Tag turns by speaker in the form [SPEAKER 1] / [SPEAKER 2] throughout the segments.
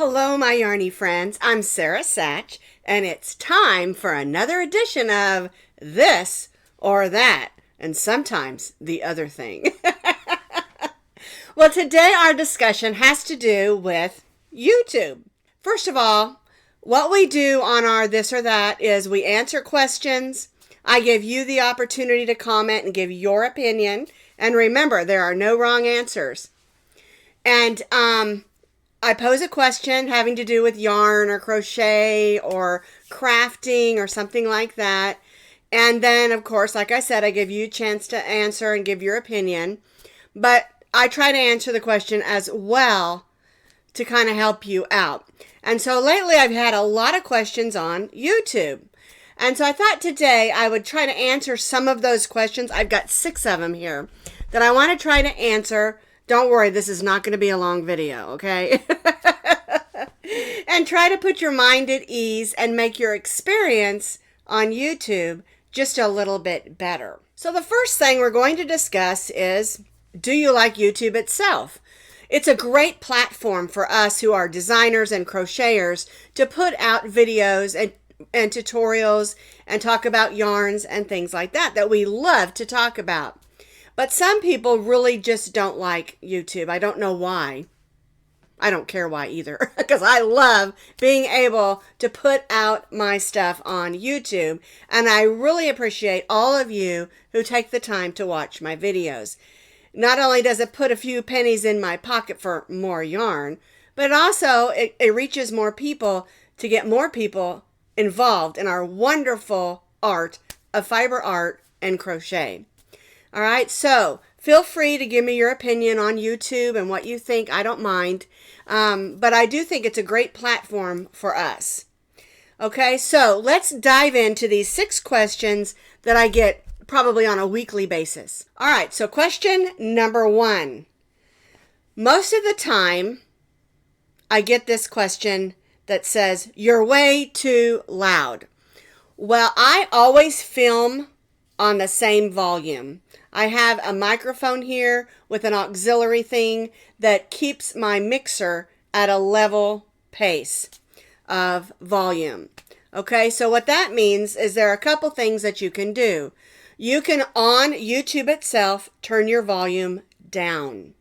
[SPEAKER 1] Hello, my yarny friends. I'm Sara Sach, and it's time for another edition of This or That, and sometimes the other thing. Well, today our discussion has to do with YouTube. First of all, what we do on our This or That is we answer questions. I give you the opportunity to comment and give your opinion. And remember, there are no wrong answers. And I pose a question having to do with yarn or crochet or crafting or something like that. And then, of course, like I said, I give you a chance to answer and give your opinion. But I try to answer the question as well to kind of help you out. And so lately I've had a lot of questions on YouTube. And so I thought today I would try to answer some of those questions. I've got 6 of them here that I want to try to answer. Don't worry, this is not going to be a long video, okay? And try to put your mind at ease and make your experience on YouTube just a little bit better. So the first thing we're going to discuss is, do you like YouTube itself? It's a great platform for us who are designers and crocheters to put out videos and tutorials and talk about yarns and things like that we love to talk about. But some people really just don't like YouTube. I don't know why. I don't care why either, because I love being able to put out my stuff on YouTube. And I really appreciate all of you who take the time to watch my videos. Not only does it put a few pennies in my pocket for more yarn, but also it reaches more people to get more people involved in our wonderful art of fiber art and crochet. All right, so feel free to give me your opinion on YouTube and what you think. I don't mind, but I do think it's a great platform for us. Okay, so let's dive into these 6 questions that I get probably on a weekly basis. All right, so question number 1. Most of the time, I get this question that says, "You're way too loud." Well, I always film on the same volume. I have a microphone here with an auxiliary thing that keeps my mixer at a level pace of volume. Okay, so what that means is there are a couple things that you can do. You can, on YouTube itself, turn your volume down.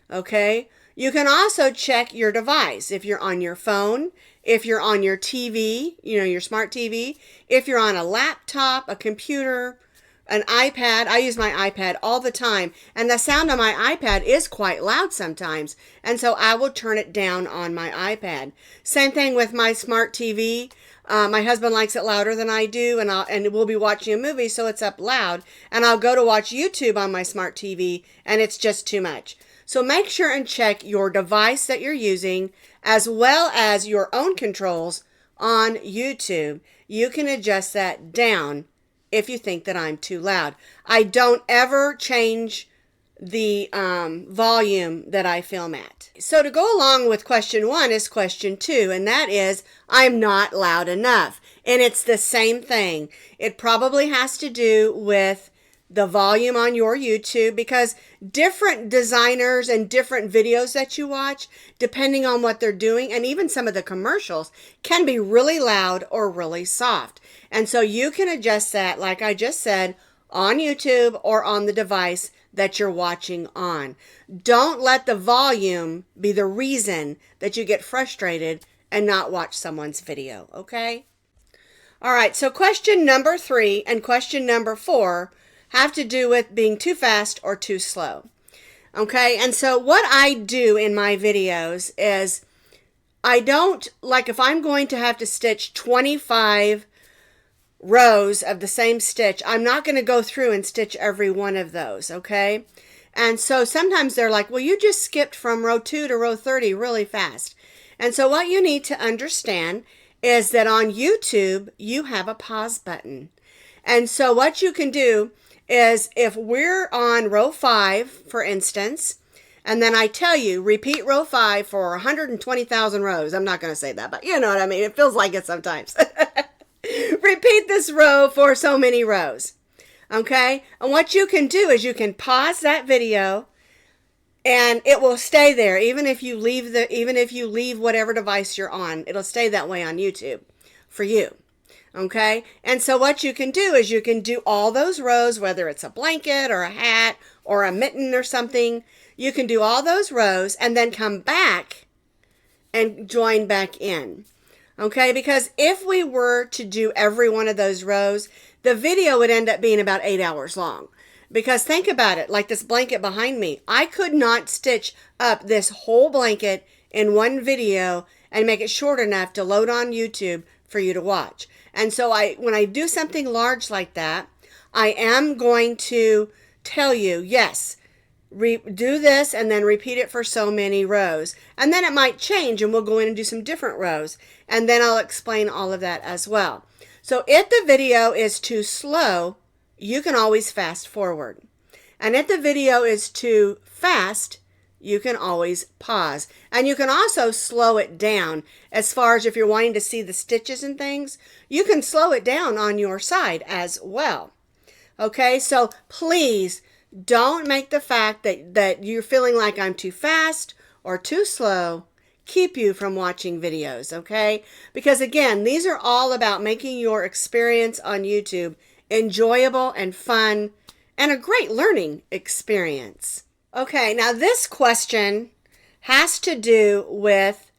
[SPEAKER 1] Okay, you can also check your device. If you're on your phone, if you're on your TV, your smart TV, if you're on a laptop, a computer, an iPad. I use my iPad all the time, and the sound on my iPad is quite loud sometimes, and so I will turn it down on my iPad. Same thing with my smart TV. My husband likes it louder than I do, and we'll be watching a movie, so it's up loud, and I'll go to watch YouTube on my smart TV, and it's just too much. So make sure and check your device that you're using, as well as your own controls on YouTube. You can adjust that down if you think that I'm too loud. I don't ever change the volume that I film at. So to go along with question 1 is question 2, and that is, I'm not loud enough. And it's the same thing. It probably has to do with the volume on your YouTube, because different designers and different videos that you watch, depending on what they're doing, and even some of the commercials, can be really loud or really soft. And so you can adjust that, like I just said, on YouTube or on the device that you're watching on. Don't let the volume be the reason that you get frustrated and not watch someone's video, okay? All right, so question number 3 and question number 4 have to do with being too fast or too slow. Okay, and so what I do in my videos is I don't, like if I'm going to have to stitch 25 rows of the same stitch, I'm not going to go through and stitch every one of those, okay? And so sometimes they're like, well, you just skipped from row 2 to row 30 really fast. And so what you need to understand is that on YouTube, you have a pause button. And so what you can do is if we're on row 5, for instance, and then I tell you, repeat row 5 for 120,000 rows. I'm not going to say that, but you know what I mean. It feels like it sometimes. Repeat this row for so many rows. Okay? And what you can do is you can pause that video And it will stay there even if you leave whatever device you're on. It'll stay that way on YouTube for you. Okay? And so what you can do is you can do all those rows, whether it's a blanket or a hat or a mitten or something. You can do all those rows and then come back and join back in. Okay? Because if we were to do every one of those rows, the video would end up being about 8 hours long. Because think about it, like this blanket behind me. I could not stitch up this whole blanket in one video and make it short enough to load on YouTube for you to watch. And so when I do something large like that, I am going to tell you, yes, do this and then repeat it for so many rows. And then it might change and we'll go in and do some different rows. And then I'll explain all of that as well. So if the video is too slow, you can always fast forward. And if the video is too fast, you can always pause. And you can also slow it down as far as if you're wanting to see the stitches and things, you can slow it down on your side as well. Okay, so please don't make the fact that you're feeling like I'm too fast or too slow keep you from watching videos, okay? Because again, these are all about making your experience on YouTube enjoyable and fun and a great learning experience. Okay, now this question has to do with,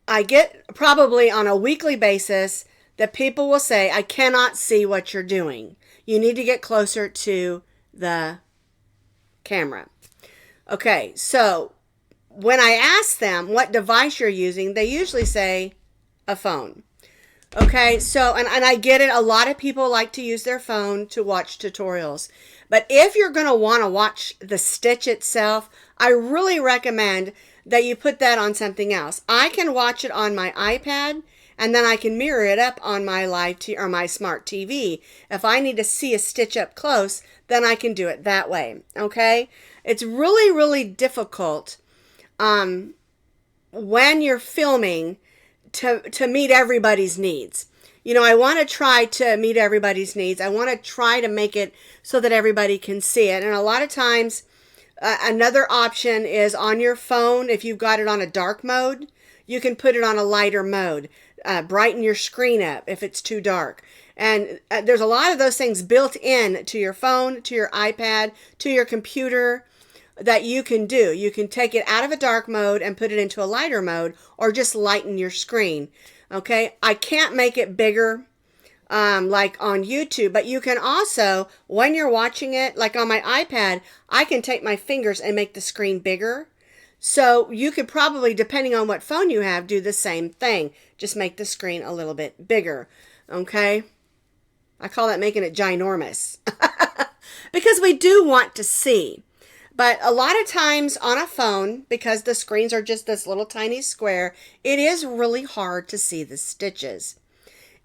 [SPEAKER 1] I get probably on a weekly basis that people will say, I cannot see what you're doing. You need to get closer to the camera. Okay, so when I ask them what device you're using, they usually say a phone. Okay, so, and I get it. A lot of people like to use their phone to watch tutorials. But if you're going to want to watch the stitch itself, I really recommend that you put that on something else. I can watch it on my iPad, and then I can mirror it up on my or my smart TV. If I need to see a stitch up close, then I can do it that way. Okay, it's really, really difficult when you're filming to meet everybody's needs. You know, I want to try to meet everybody's needs. I want to try to make it so that everybody can see it. And a lot of times, another option is on your phone. If you've got it on a dark mode, you can put it on a lighter mode. Brighten your screen up if it's too dark. And there's a lot of those things built in to your phone, to your iPad, to your computer that you can do. You can take it out of a dark mode and put it into a lighter mode, or just lighten your screen. Okay, I can't make it bigger like on YouTube, but you can also, when you're watching it, like on my iPad, I can take my fingers and make the screen bigger. So you could probably, depending on what phone you have, do the same thing. Just make the screen a little bit bigger. Okay, I call that making it ginormous because we do want to see. But a lot of times on a phone, because the screens are just this little tiny square, it is really hard to see the stitches.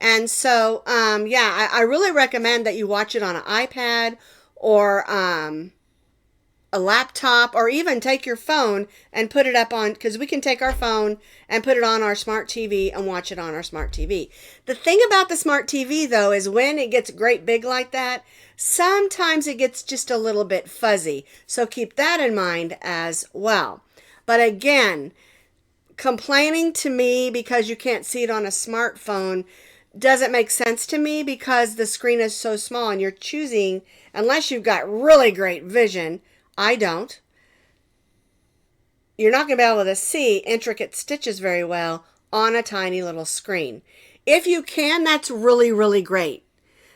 [SPEAKER 1] And so, yeah, I really recommend that you watch it on an iPad or a laptop, or even take your phone and put it up on, because we can take our phone and put it on our smart TV and watch it on our smart TV. The thing about the smart TV, though, is when it gets great big like that, sometimes it gets just a little bit fuzzy. So keep that in mind as well. But again, complaining to me because you can't see it on a smartphone doesn't make sense to me, because the screen is so small and you're choosing, unless you've got really great vision, I don't, you're not going to be able to see intricate stitches very well on a tiny little screen. If you can, that's really, really great.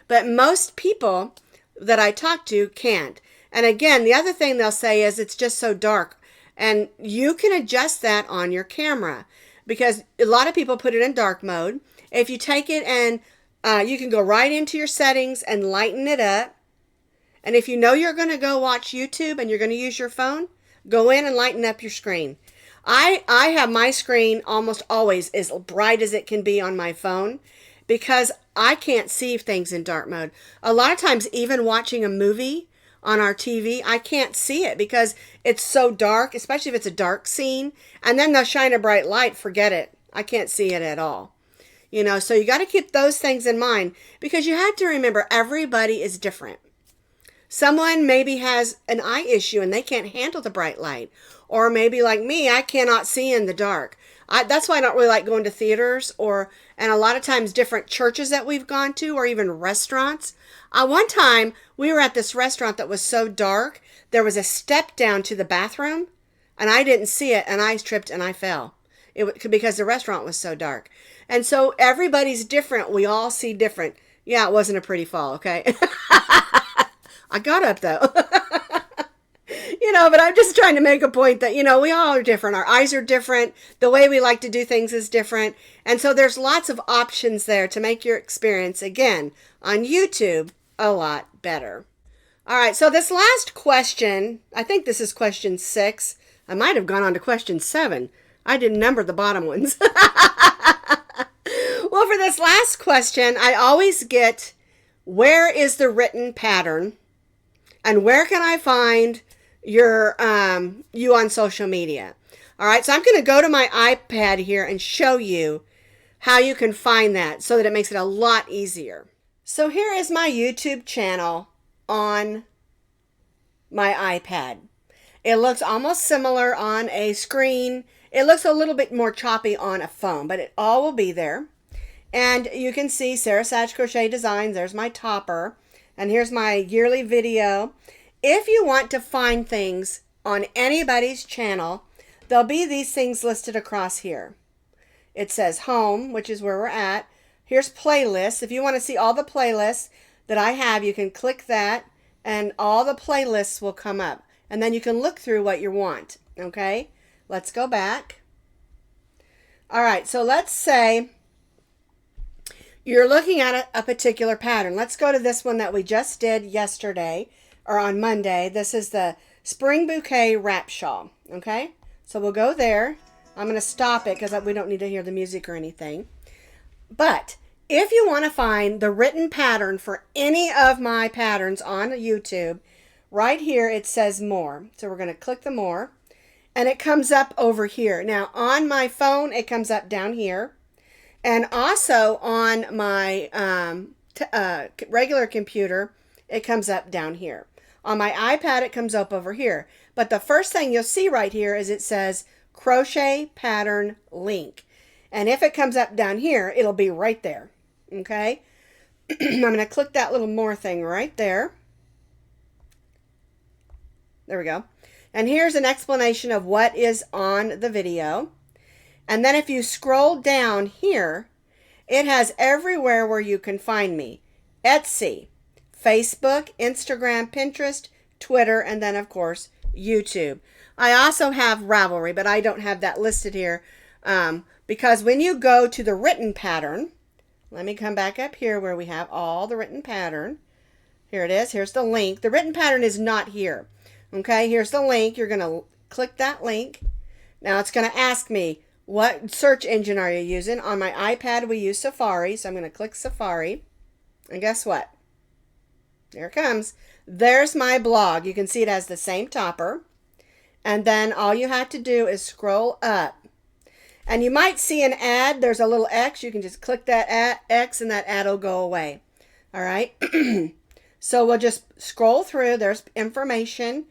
[SPEAKER 1] But most people that I talk to can't. And again, the other thing they'll say is it's just so dark. And you can adjust that on your camera, because a lot of people put it in dark mode. If you take it and you can go right into your settings and lighten it up. And if you know you're going to go watch YouTube and you're going to use your phone, go in and lighten up your screen. I have my screen almost always as bright as it can be on my phone, because I can't see things in dark mode. A lot of times, even watching a movie on our TV, I can't see it because it's so dark, especially if it's a dark scene. And then they'll shine a bright light, forget it. I can't see it at all. You know, so you got to keep those things in mind, because you have to remember everybody is different. Someone maybe has an eye issue and they can't handle the bright light. Or maybe like me, I cannot see in the dark. That's why I don't really like going to theaters and a lot of times different churches that we've gone to or even restaurants. One time we were at this restaurant that was so dark, there was a step down to the bathroom and I didn't see it and I tripped and I fell. Because the restaurant was so dark. And so everybody's different. We all see different. Yeah, it wasn't a pretty fall, okay? I got up though. But I'm just trying to make a point that, we all are different. Our eyes are different. The way we like to do things is different. And so there's lots of options there to make your experience, again, on YouTube, a lot better. All right, so this last question, I think this is question 6. I might have gone on to question 7. I didn't number the bottom ones. Well, for this last question, I always get, where is the written pattern? And where can I find you on social media? All right, so I'm going to go to my iPad here and show you how you can find that so that it makes it a lot easier. So here is my YouTube channel on my iPad. It looks almost similar on a screen. It looks a little bit more choppy on a phone, but it all will be there. And you can see Sara Sach Crochet Designs. There's my topper. And here's my yearly video. If you want to find things on anybody's channel, there'll be these things listed across here. It says home, which is where we're at. Here's playlists. If you want to see all the playlists that I have, you can click that and all the playlists will come up. And then you can look through what you want. Okay, let's go back. All right, so let's say you're looking at a particular pattern. Let's go to this one that we just did yesterday or on Monday. This is the Spring Bouquet Wrap Shawl. Okay, so we'll go there. I'm going to stop it because we don't need to hear the music or anything. But if you want to find the written pattern for any of my patterns on YouTube, right here it says more. So we're going to click the more and it comes up over here. Now on my phone it comes up down here, and also on my regular computer it comes up down here. On my iPad it comes up over here. But the first thing you'll see right here is it says crochet pattern link. And if it comes up down here, it'll be right there. Okay, I'm going to click that little more thing right there. There we go. And here's an explanation of what is on the video. And then if you scroll down here, it has everywhere where you can find me. Etsy, Facebook, Instagram, Pinterest, Twitter, and then of course, YouTube. I also have Ravelry, but I don't have that listed here because when you go to the written pattern, let me come back up here where we have all the written pattern. Here it is. Here's the link. The written pattern is not here. Okay, here's the link. You're going to click that link. Now it's going to ask me, what search engine are you using? On my iPad, we use Safari. So I'm going to click Safari. And guess what? There it comes. There's my blog. You can see it has the same topper. And then all you have to do is scroll up. And you might see an ad. There's a little X. You can just click that X and that ad will go away. All right. So we'll just scroll through. There's information.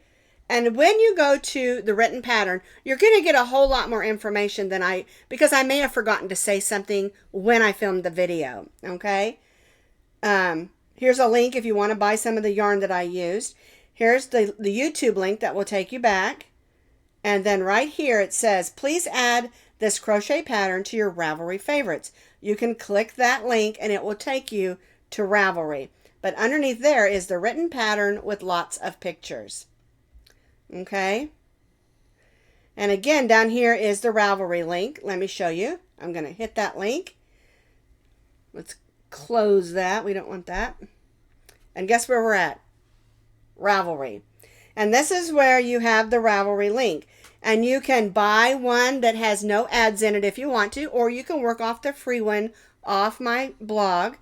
[SPEAKER 1] And when you go to the written pattern, you're going to get a whole lot more information than because I may have forgotten to say something when I filmed the video. Okay. Here's a link if you want to buy some of the yarn that I used. Here's the YouTube link that will take you back. And then right here it says, please add this crochet pattern to your Ravelry favorites. You can click that link and it will take you to Ravelry. But underneath there is the written pattern with lots of pictures. Okay. And again, down here is the Ravelry link. Let me show you. I'm going to hit that link. Let's close that. We don't want that. And guess where we're at? Ravelry. And this is where you have the Ravelry link. And you can buy one that has no ads in it if you want to, or you can work off the free one off my blog.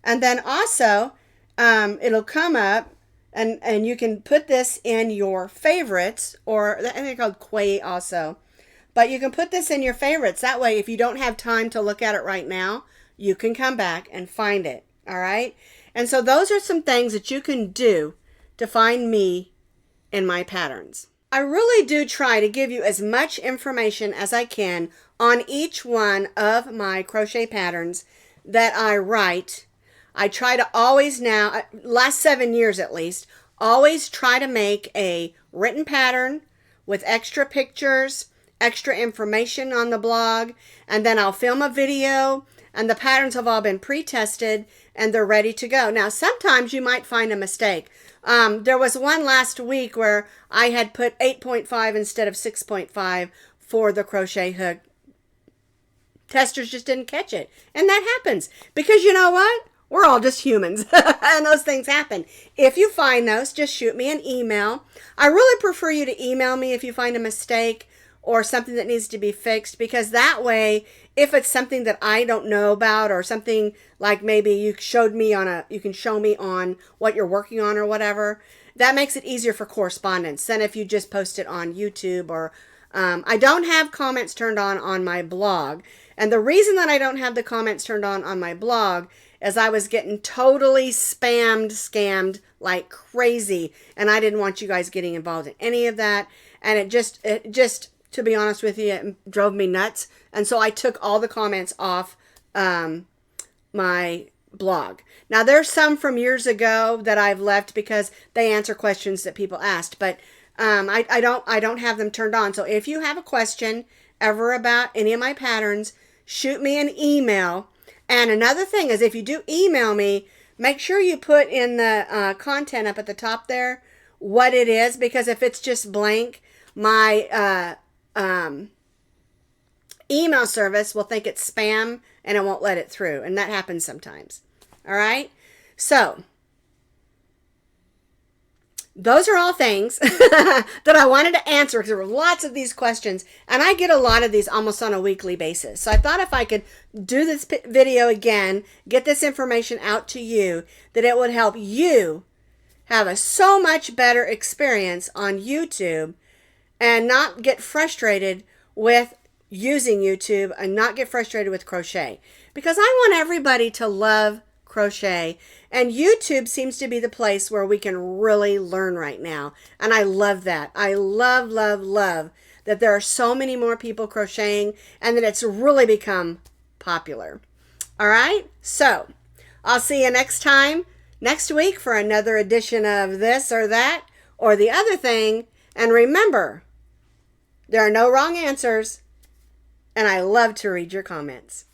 [SPEAKER 1] And then also, it'll come up and you can put this in your favorites, or I think they're called Quay also. But you can put this in your favorites. That way, if you don't have time to look at it right now, you can come back and find it. All right. And so those are some things that you can do to find me in my patterns. I really do try to give you as much information as I can on each one of my crochet patterns that I write. I try to always now, last 7 years at least, always try to make a written pattern with extra pictures, extra information on the blog, and then I'll film a video, and the patterns have all been pre-tested and they're ready to go. Now, sometimes you might find a mistake. There was one last week where I had put 8.5 instead of 6.5 for the crochet hook. Testers just didn't catch it. And that happens because you know what? We're all just humans and those things happen. If you find those, just shoot me an email. I really prefer you to email me if you find a mistake or something that needs to be fixed, because that way, if it's something that I don't know about or something like maybe you can show me on what you're working on or whatever, that makes it easier for correspondence than if you just post it on YouTube or I don't have comments turned on my blog. And the reason that I don't have the comments turned on my blog is I was getting totally scammed like crazy. And I didn't want you guys getting involved in any of that. And it just, to be honest with you, it drove me nuts. And so I took all the comments off my blog. Now, there's some from years ago that I've left because they answer questions that people asked. But I don't have them turned on. So if you have a question ever about any of my patterns, shoot me an email. And another thing is, if you do email me, make sure you put in the content up at the top there what it is, because if it's just blank, my email service will think it's spam and it won't let it through. And that happens sometimes. All right. So those are all things that I wanted to answer because there were lots of these questions and I get a lot of these almost on a weekly basis. So I thought if I could do this video again, get this information out to you, that it would help you have a so much better experience on YouTube and not get frustrated with using YouTube and not get frustrated with crochet, because I want everybody to love crochet, and YouTube seems to be the place where we can really learn right now, and I love that. I love that there are so many more people crocheting and that it's really become popular. All right, so I'll see you next week for another edition of this or that or the other thing. And remember, there are no wrong answers, and I love to read your comments.